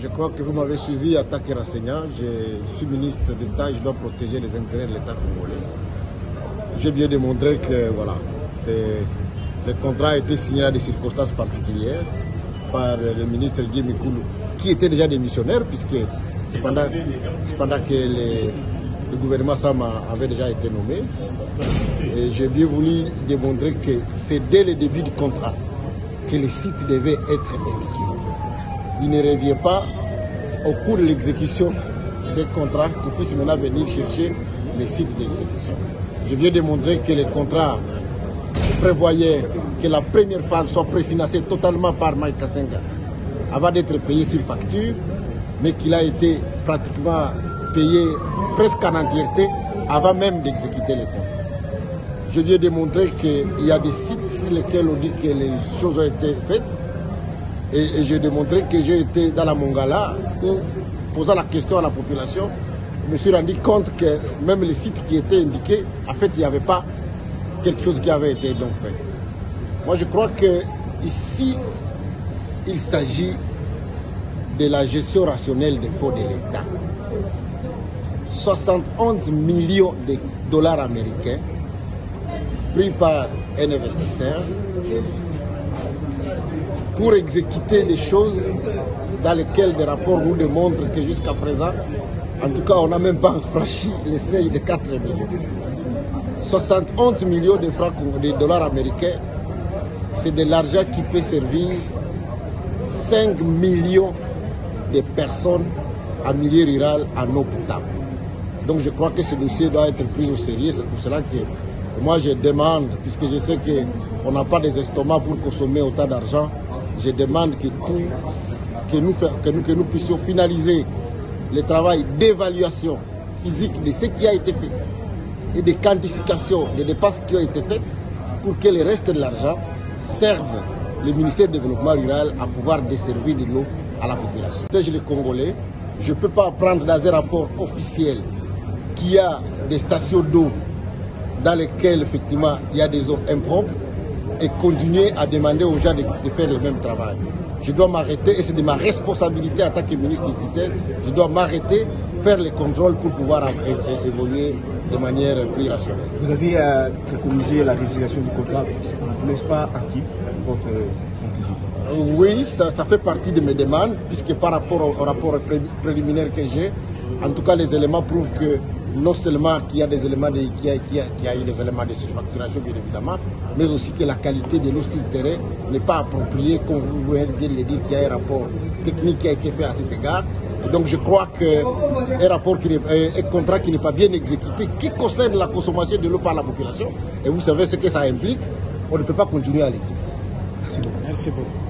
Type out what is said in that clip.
Je crois que vous m'avez suivi à Attaque et Renseignement. Je suis ministre d'État et je dois protéger les intérêts de l'État congolais. J'ai bien démontré que voilà, le contrat a été signé à des circonstances particulières par le ministre Guy Mikoulou, qui était déjà démissionnaire, puisque c'est pendant que le gouvernement Sama avait déjà été nommé. Et j'ai bien voulu démontrer que c'est dès le début du contrat que les sites devaient être indiqués. Il ne revient pas au cours de l'exécution des contrats qu'on puisse maintenant venir chercher les sites d'exécution. Je viens de montrer que les contrats prévoyaient que la première phase soit préfinancée totalement par Mike Kassenga avant d'être payé sur facture, mais qu'il a été pratiquement payé presque en entièreté avant même d'exécuter les contrats. Je viens de montrer qu'il y a des sites sur lesquels on dit que les choses ont été faites. Et j'ai démontré que j'ai été dans la Mongala où, posant la question à la population, je me suis rendu compte que même les sites qui étaient indiqués, en fait, il n'y avait pas quelque chose qui avait été donc fait. Moi, je crois que ici, il s'agit de la gestion rationnelle des fonds de l'État. 71 millions de dollars américains pris par un investisseur pour exécuter des choses dans lesquelles des rapports nous démontrent que jusqu'à présent, en tout cas, on n'a même pas franchi le seuil de 4 millions. 71 millions de francs de dollars américains, c'est de l'argent qui peut servir 5 millions de personnes en milieu rural en eau potable. Donc je crois que ce dossier doit être pris au sérieux. C'est pour cela que moi je demande, puisque je sais qu'on n'a pas des estomacs pour consommer autant d'argent, je demande que nous puissions finaliser le travail d'évaluation physique de ce qui a été fait et de quantification des dépenses qui ont été faites pour que le reste de l'argent serve le ministère du Développement rural à pouvoir desservir de l'eau à la population. Protège les Congolais, je ne peux pas prendre dans un rapport officiel qu'il y a des stations d'eau dans lesquelles effectivement il y a des eaux impropres et continuer à demander aux gens de faire le même travail. Je dois m'arrêter, et c'est de ma responsabilité en tant que ministre du tutelle, je dois m'arrêter, faire les contrôles pour pouvoir évoluer de manière plus rationnelle. Vous avez préconisé la résiliation du contrat, vous n'êtes pas actif votre conclusion? Oui, ça fait partie de mes demandes, puisque par rapport au rapport préliminaire que j'ai, en tout cas les éléments prouvent que non seulement qu'il y a des éléments qu'il y a eu des éléments de surfacturation bien évidemment, mais aussi que la qualité de l'eau sur le terrain n'est pas appropriée, comme vous voulez bien le dire, qu'il y a un rapport technique qui a été fait à cet égard. Et donc je crois qu'un contrat qui n'est pas bien exécuté, qui concerne la consommation de l'eau par la population, et vous savez ce que ça implique, on ne peut pas continuer à l'exécuter. Merci beaucoup.